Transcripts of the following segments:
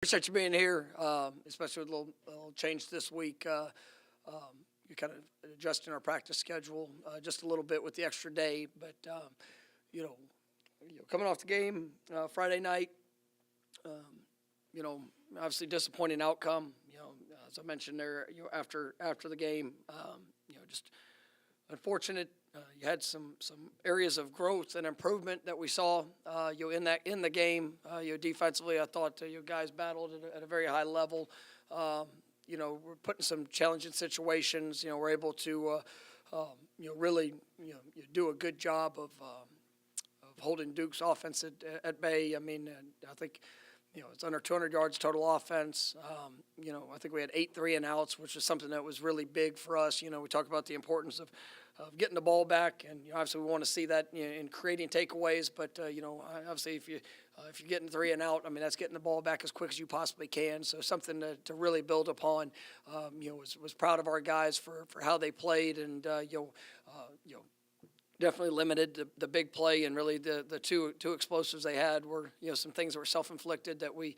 Appreciate you being here, especially with a little change this week. You kind of adjusting our practice schedule just a little bit with the extra day, but you know, coming off the game Friday night, um, you know, obviously disappointing outcome. As I mentioned there, after the game, just unfortunate. You had some areas of growth and improvement that we saw in the game. Defensively, I thought you guys battled at a very high level. We're putting some challenging situations. We're able to really do a good job of holding Duke's offense at bay. I mean, I think it's under 200 yards total offense. I think we had 8 3-and-outs, which is something that was really big for us. We talk about the importance of getting the ball back, and obviously we want to see that in creating takeaways. But obviously if you're getting 3 and out, I mean that's getting the ball back as quick as you possibly can. So something to really build upon. Was proud of our guys for how they played, and definitely limited the big play, and really the two explosives they had were some things that were self-inflicted that we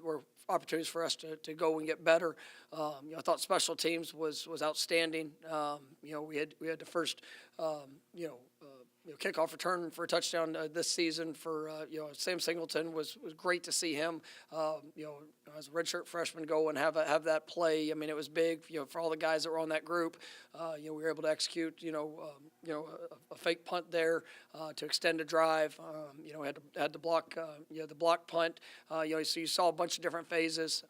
were opportunities for us to go and get better. I thought special teams was outstanding. We had the first kickoff return for a touchdown this season for Sam Singleton was great to see him. As a redshirt freshman go and have that play. I mean, it was big. For all the guys that were on that group. We were able to execute. A fake punt there to extend a drive. Had the block. The block punt. So you saw a bunch of different phases.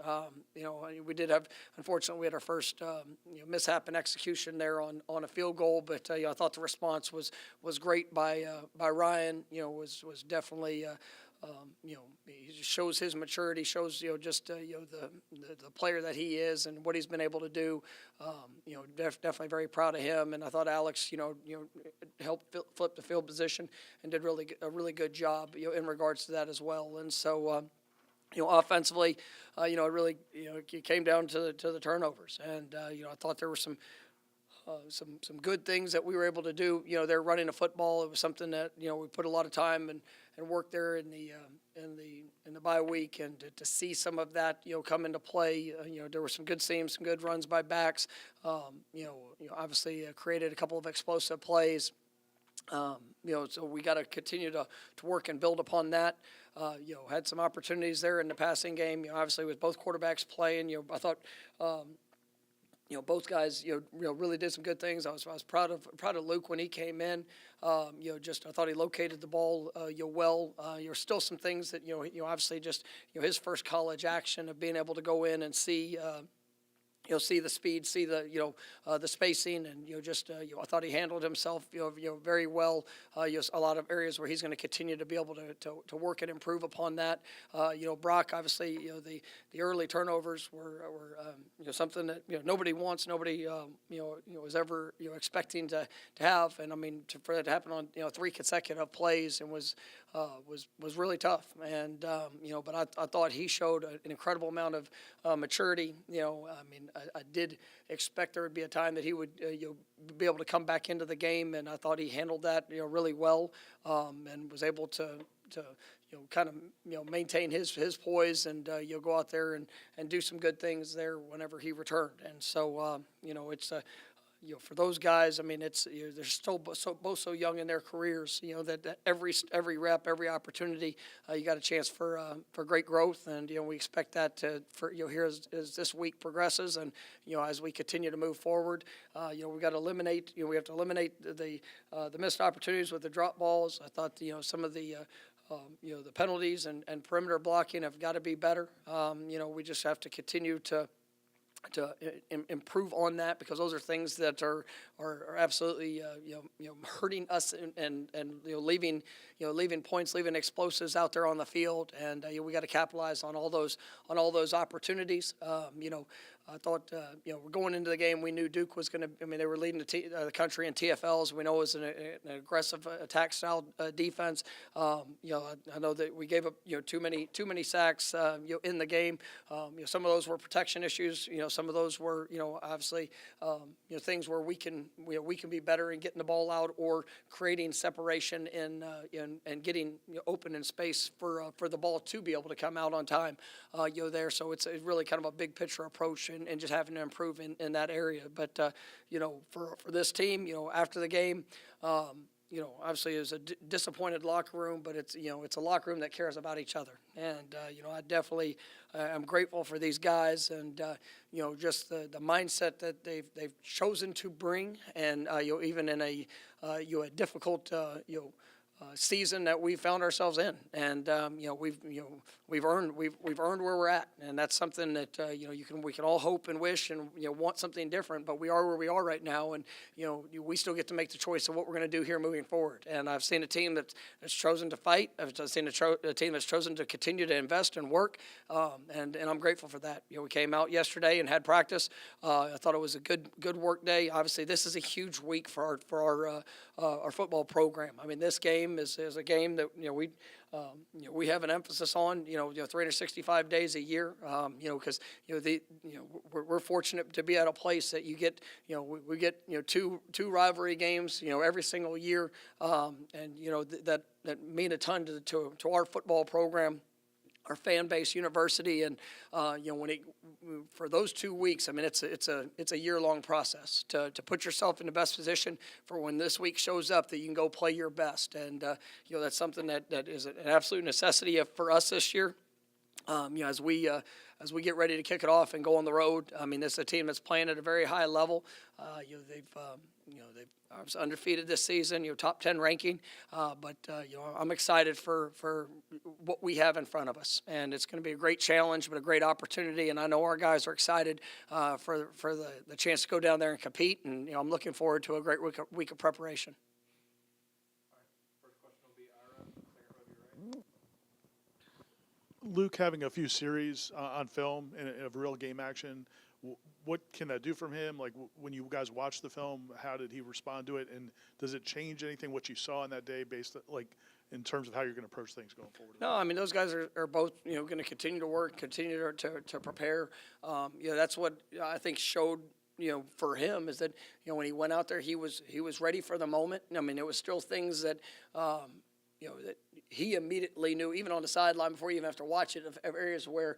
We did have. Unfortunately, we had our first mishap in execution there on a field goal. But I thought the response was great by Ryan. Was definitely. He just shows his maturity, shows the player that he is and what he's been able to do. Definitely very proud of him, and I thought Alex, helped flip the field position and did a really good job, in regards to that as well. And so, offensively, it really, it came down to the turnovers, and I thought there were some good things that we were able to do. They're running a football. It was something that we put a lot of time and work there in the bye week, and to see some of that come into play. There were some good seams, some good runs by backs. Obviously created a couple of explosive plays. So we got to continue to work and build upon that. Had some opportunities there in the passing game. Obviously with both quarterbacks playing. I thought. Both guys, really did some good things. I was proud of Luke when he came in. I thought he located the ball, well. Still some things that, obviously just, his first college action of being able to go in and see, see the speed, see the the spacing, and I thought he handled himself very well. A lot of areas where he's going to continue to be able to work and improve upon that. Brock, obviously, the early turnovers were something that nobody wants, nobody was ever expecting to have, and I mean for that to happen on 3 consecutive plays and was really tough, and but I thought he showed an incredible amount of maturity. I did expect there would be a time that he would be able to come back into the game, and I thought he handled that really well, and was able to kind of maintain his poise and go out there and do some good things there whenever he returned. And so it's for those guys, I mean, it's they're still both so young in their careers. That every rep, every opportunity, you got a chance for great growth, and we expect that here as this week progresses, and as we continue to move forward, we got to eliminate. We have to eliminate the missed opportunities with the drop balls. I thought some of the the penalties and perimeter blocking have got to be better. We just have to continue to improve on that, because those are things that are absolutely hurting us and leaving points, leaving explosives out there on the field, and we got to capitalize on all those opportunities. I thought, we're going into the game. We knew Duke was going to. I mean, they were leading the country in TFLs. We know it was an aggressive attack style defense. I know that we gave up too many sacks in the game. Some of those were protection issues. Some of those were obviously things where we can be better in getting the ball out or creating separation and getting open in space for the ball to be able to come out on time. There. So it's really kind of a big picture approach and just having to improve in that area. But for this team, after the game. Obviously it was a disappointed locker room, but it's a locker room that cares about each other. And, I definitely am grateful for these guys and, just the mindset that they've chosen to bring. And, even in a difficult, season that we found ourselves in, and we've earned where we're at, and that's something that we can all hope and wish and want something different, but we are where we are right now, and we still get to make the choice of what we're going to do here moving forward. And I've seen a team that's chosen to fight. I've seen a team that's chosen to continue to invest and work, and I'm grateful for that. We came out yesterday and had practice. I thought it was a good work day. Obviously, this is a huge week for our football program. I mean, this game is a game that we have an emphasis on 365 days a year, because we're fortunate to be at a place that you get we get two rivalry games every single year, and that mean a ton to our football program, our fan base, university, and for those 2 weeks, I mean it's a year-long process to put yourself in the best position for when this week shows up that you can go play your best, and that's something that is an absolute necessity for us this year. As we get ready to kick it off and go on the road, I mean, this is a team that's playing at a very high level. They've undefeated this season, top 10 ranking. But I'm excited for what we have in front of us, and it's going to be a great challenge, but a great opportunity. And I know our guys are excited for the chance to go down there and compete. And I'm looking forward to a great week of preparation. Luke having a few series on film and of real game action, what can that do from him? Like when you guys watch the film, how did he respond to it? And does it change anything what you saw on that day based in terms of how you're going to approach things going forward? No, I mean, those guys are both, going to continue to work, continue to prepare. That's what I think showed, for him is that, when he went out there, he was ready for the moment. I mean, there was still things that, that he immediately knew, even on the sideline before you even have to watch it, of areas where,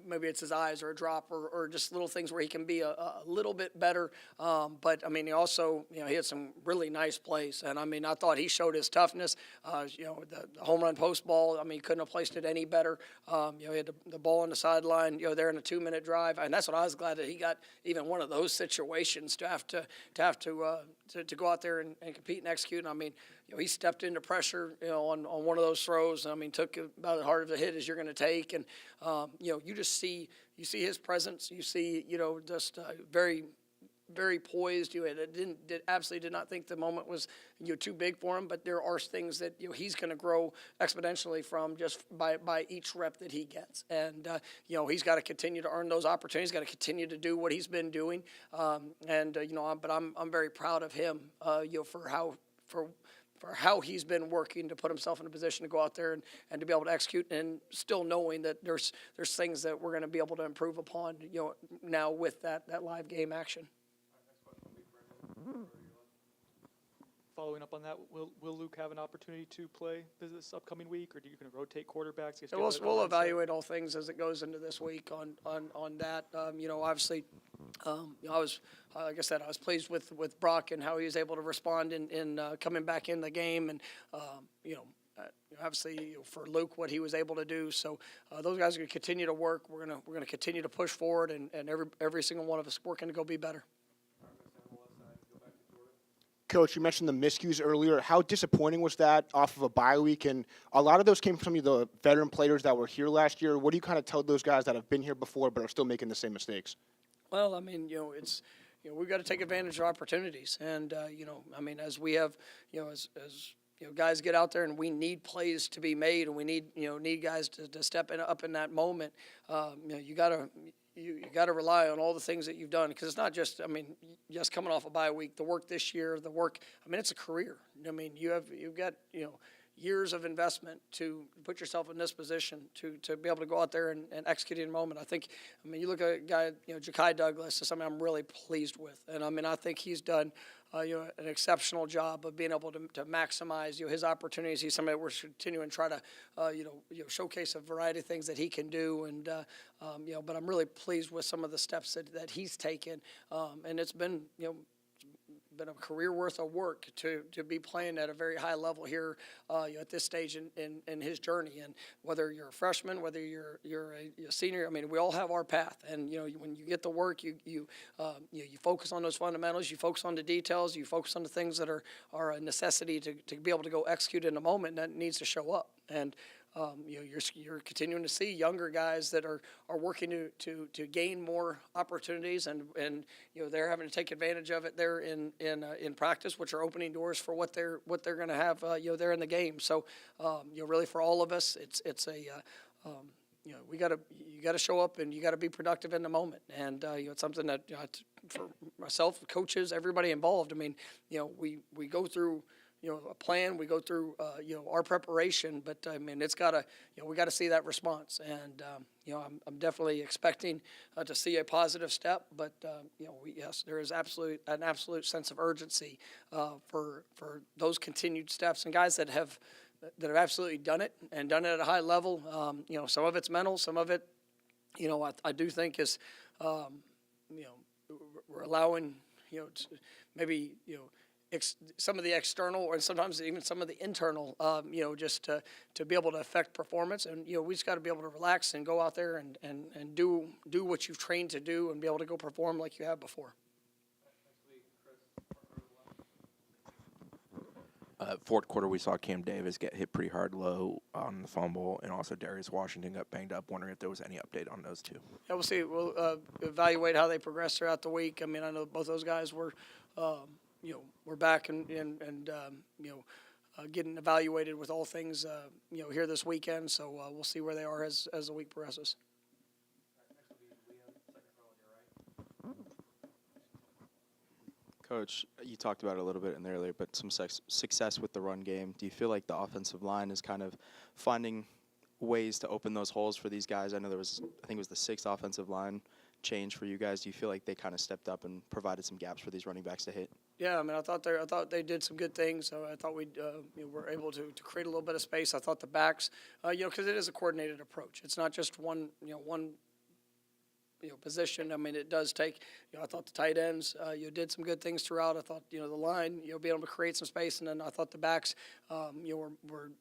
maybe it's his eyes or a drop or just little things where he can be a little bit better. But, I mean, he also, he had some really nice plays. And, I mean, I thought he showed his toughness. The home run post ball, I mean, he couldn't have placed it any better. He had the ball on the sideline, there in a 2-minute drive. And that's what I was glad that he got, even one of those situations to have to go out there and compete and execute. And, I mean, he stepped into pressure, on one of those throws. I mean, took about as hard of a hit as you're going to take. And, you just see his presence. You see, just very, very poised. Absolutely did not think the moment was, too big for him. But there are things that, he's going to grow exponentially from just by each rep that he gets. And, he's got to continue to earn those opportunities. He's got to continue to do what he's been doing. But I'm very proud of him, for how he's been working to put himself in a position to go out there and to be able to execute, and still knowing that there's things that we're going to be able to improve upon, now with that live game action. Following up on that, will Luke have an opportunity to play this upcoming week, or are you going to rotate quarterbacks? We'll evaluate all things as it goes into this week on that. Obviously, like I said, I was pleased with Brock and how he was able to respond in coming back in the game, and obviously for Luke what he was able to do. So those guys are going to continue to work. We're going to continue to push forward, and every single one of us working to go be better. Coach, you mentioned the miscues earlier. How disappointing was that off of a bye week? And a lot of those came from some of the veteran players that were here last year. What do you kind of tell those guys that have been here before but are still making the same mistakes? Well, I mean, it's we've got to take advantage of opportunities, and I mean, as we have, as guys get out there and we need plays to be made, and we need guys to step up in that moment. You gotta rely on all the things that you've done, because it's not just, just coming off a bye week, the work this year, it's a career. You've got, years of investment to put yourself in this position to be able to go out there and execute in a moment. I think, you look at a guy, Ja'Kai Douglas is something I'm really pleased with. And I think he's done, an exceptional job of being able to maximize, his opportunities. He's somebody that we're continuing to try to, showcase a variety of things that he can do. And, but I'm really pleased with some of the steps that he's taken. And it's been, been a career worth of work to be playing at a very high level here at this stage in his journey. And whether you're a freshman, whether you're a senior, we all have our path. And when you get the work, you focus on those fundamentals, you focus on the details, you focus on the things that are a necessity to be able to go execute in a moment, and that needs to show up. And you're continuing to see younger guys that are working to gain more opportunities, and they're having to take advantage of it there in practice, which are opening doors for what they're going to have there in the game. So really for all of us, it's a you got to show up, and you got to be productive in the moment. And it's something that for myself, coaches, everybody involved. We go through a plan, we go through our preparation, but it's gotta, we got to see that response. And I'm definitely expecting to see a positive step, but yes, there is an absolute sense of urgency for those continued steps, and guys that have absolutely done it and done it at a high level. Some of it's mental, some of it I do think is we're allowing maybe some of the external, or sometimes even some of the internal, just to be able to affect performance. And, we just got to be able to relax and go out there and do what you've trained to do, and be able to go perform like you have before. Fourth quarter, we saw Cam Davis get hit pretty hard low on the fumble, and also Darius Washington got banged up. Wondering if there was any update on those two. Yeah, we'll see. We'll evaluate how they progress throughout the week. I know both those guys were we're back and getting evaluated with all things, here this weekend. So we'll see where they are as the week progresses. Coach, you talked about it a little bit in there earlier, but some success with the run game. Do you feel like the offensive line is kind of finding ways to open those holes for these guys? I know I think it was the 6th offensive line change for you guys. Do you feel like they kind of stepped up and provided some gaps for these running backs to hit? Yeah, I thought they did some good things. So I thought we were able to create a little bit of space. I thought the backs, because it is a coordinated approach. It's not just one position. It does take. I thought the tight ends, did some good things throughout. I thought the line, being able to create some space, and then I thought the backs, were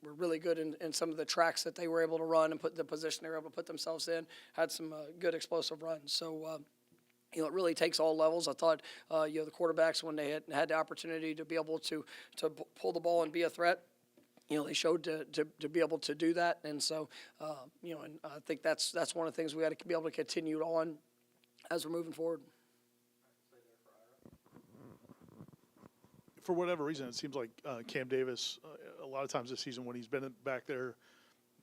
really good in some of the tracks that they were able to run and put the position they were able to put themselves in. Had some good explosive runs. So. It really takes all levels. I thought, the quarterbacks, when they had the opportunity to be able to pull the ball and be a threat, they showed to be able to do that. And so, and I think that's one of the things we got to be able to continue on as we're moving forward. For whatever reason, it seems like Cam Davis, a lot of times this season when he's been back there,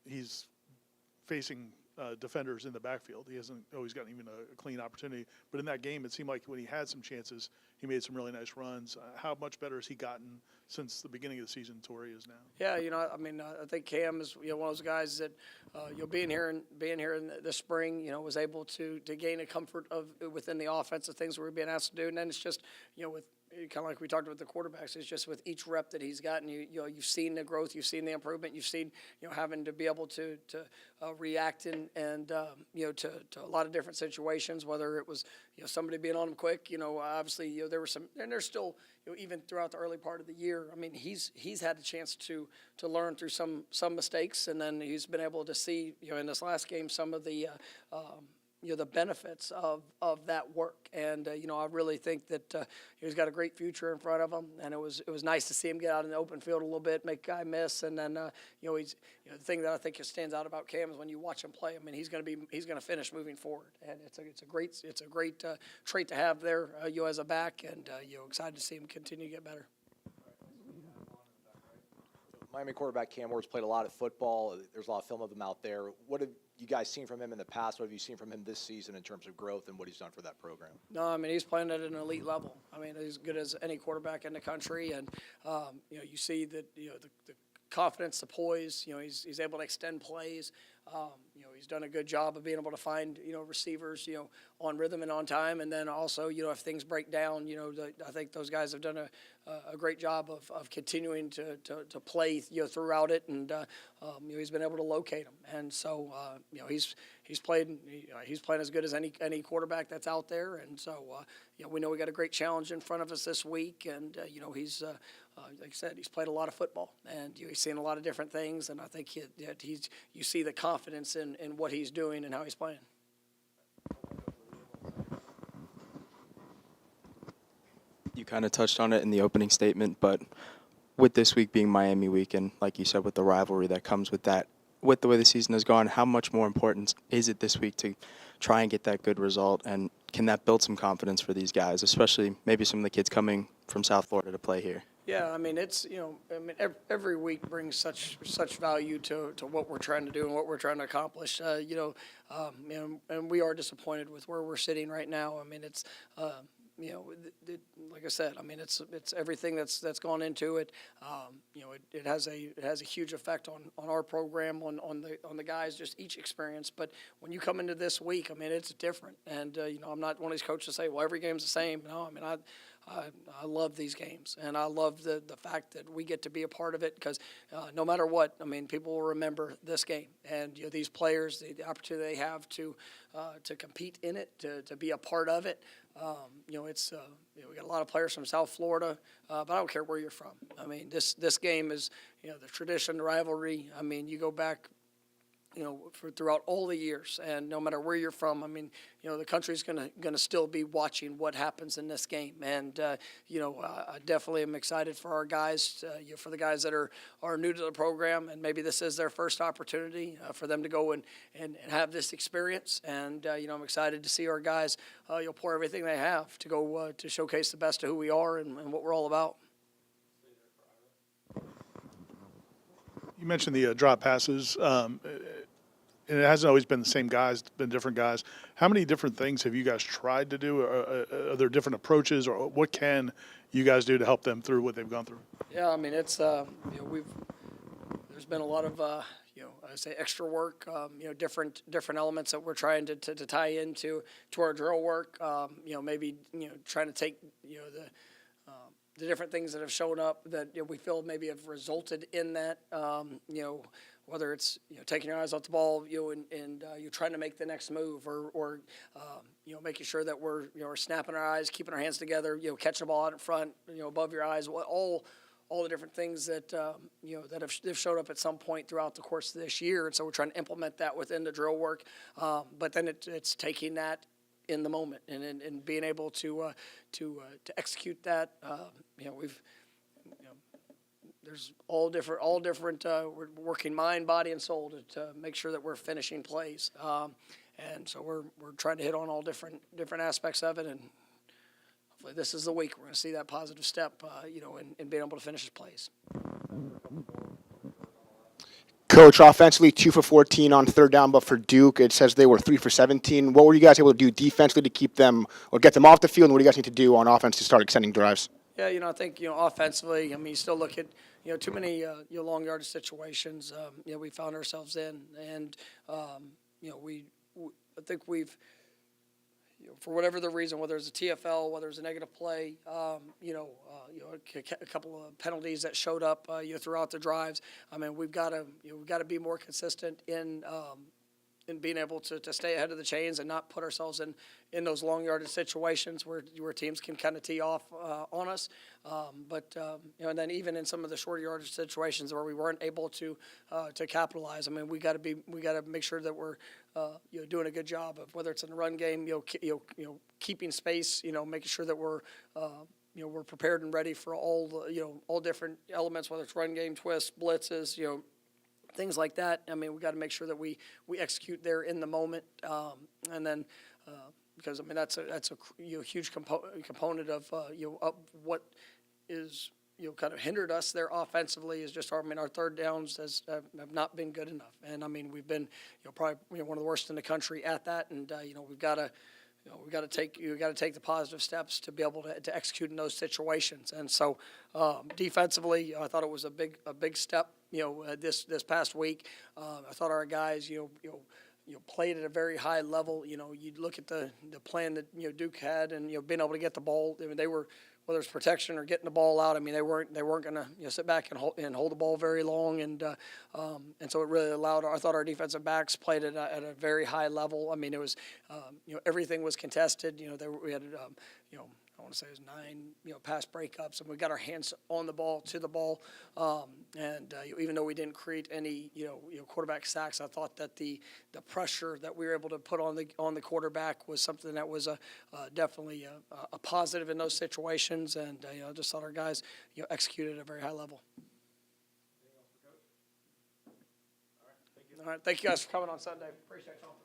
he's facing defenders in the backfield. He hasn't always gotten even a clean opportunity. But in that game, it seemed like when he had some chances, he made some really nice runs. How much better has he gotten since the beginning of the season to where he is now? Yeah, I think Cam is one of those guys that being here in the spring, was able to gain a comfort of within the offense of things we were being asked to do. And then it's just with kind of like we talked about the quarterbacks, it's just with each rep that he's gotten, you've seen the growth, you've seen the improvement, you've seen having to be able to react and to a lot of different situations, whether it was somebody being on him quick, obviously there were some, and there's still even throughout the early part of the year. He's had a chance to learn through some mistakes, and then he's been able to see in this last game some of the the benefits of that work. And, I really think that he's got a great future in front of him. And it was nice to see him get out in the open field a little bit, make a guy miss. And then, he's, the thing that I think stands out about Cam is when you watch him play, he's going to finish moving forward. And it's a great trait to have there, as a back. And, excited to see him continue to get better. Miami quarterback Cam Ward's played a lot of football. There's a lot of film of him out there. What have you guys seen from him in the past? What have you seen from him this season in terms of growth and what he's done for that program? No, I mean, he's playing at an elite level. I mean, he's as good as any quarterback in the country. And, you see that, the confidence, the poise, he's able to extend plays. He's done a good job of being able to find, receivers, on rhythm and on time. And then also, if things break down, I think those guys have done a great job of continuing to play, throughout it. And, he's been able to locate them. And so, he's playing as good as any quarterback that's out there. And so, we know we got a great challenge in front of us this week. And, he's, like I said, he's played a lot of football, and he's seen a lot of different things. And I think you see the confidence in what he's doing and how he's playing. You kind of touched on it in the opening statement, but with this week being Miami week, and like you said, with the rivalry that comes with that, with the way the season has gone, how much more important is it this week to try and get that good result? And can that build some confidence for these guys, especially maybe some of the kids coming from South Florida to play here? Yeah, I mean, every week brings such value to what we're trying to do and what we're trying to accomplish. And we are disappointed with where we're sitting right now. I mean, it's, like I said, I mean, it's everything that's gone into it. It has a huge effect on our program, on the guys, just each experience. But when you come into this week, I mean, it's different. And I'm not one of these coaches to say, well, every game's the same. No, I mean, I love these games, and I love the fact that we get to be a part of it because no matter what, I mean, people will remember this game, and these players, the opportunity they have to compete in it, to be a part of it. It's we got a lot of players from South Florida, but I don't care where you're from. I mean, this game is the tradition, the rivalry. I mean, you go back. For throughout all the years, and no matter where you're from, I mean, the country's gonna still be watching what happens in this game, and I definitely am excited for our guys, for the guys that are new to the program, and maybe this is their first opportunity for them to go and have this experience, and I'm excited to see our guys, pour everything they have to go to showcase the best of who we are and what we're all about. You mentioned the drop passes, and it hasn't always been the same guys, it's been different guys. How many different things have you guys tried to do? Are there different approaches, or what can you guys do to help them through what they've gone through? Yeah, I mean, it's there's been a lot of I say extra work, different elements that we're trying to tie into our drill work. Maybe trying to take the different things that have shown up that we feel maybe have resulted in that. Whether it's taking your eyes off the ball, and you're trying to make the next move, or making sure that we're snapping our eyes, keeping our hands together, catching the ball out in front, above your eyes, all the different things that that have showed up at some point throughout the course of this year, and so we're trying to implement that within the drill work. But then it's taking that in the moment and being able to execute that. There's all different. We're working mind, body, and soul to make sure that we're finishing plays, and so we're trying to hit on all different aspects of it. And hopefully, this is the week we're going to see that positive step, in being able to finish his plays. Coach, offensively, 2 for 14 on third down, but for Duke, it says they were 3 for 17. What were you guys able to do defensively to keep them or get them off the field? And what do you guys need to do on offense to start extending drives? Yeah, I think offensively, I mean, you still look at too many long yardage situations. We found ourselves in, and I think we've for whatever the reason, whether it's a TFL, whether it's a negative play, a couple of penalties that showed up throughout the drives. I mean, we've got to be more consistent in being able to stay ahead of the chains and not put ourselves in those long yardage situations where teams can kind of tee off on us. And then even in some of the short yardage situations where we weren't able to capitalize. I mean, we got to make sure that we're doing a good job of whether it's in the run game, keeping space, making sure that we're prepared and ready for all different elements, whether it's run game, twists, blitzes, things like that. I mean, we got to make sure that we execute there in the moment, and then because I mean that's a huge component of of what is kind of hindered us there offensively is just our third downs have not been good enough. And I mean, we've been, probably, one of the worst in the country at that. And, we've got to, you got to take the positive steps to be able to execute in those situations. And so, defensively, I thought it was a big step, this past week. I thought our guys, played at a very high level. You look at the plan that Duke had, and being able to get the ball. I mean, they were, whether it's protection or getting the ball out. I mean, they weren't going to sit back and hold the ball very long, and so it really allowed. I thought our defensive backs played at a very high level. I mean, it was everything was contested. We had I want to say it was 9 pass breakups, and we got our hands on the ball, to the ball, and even though we didn't create any quarterback sacks, I thought that the pressure that we were able to put on the quarterback was something that was definitely a positive in those situations, and I just thought our guys executed at a very high level. All right, thank you guys for coming on Sunday. Appreciate y'all.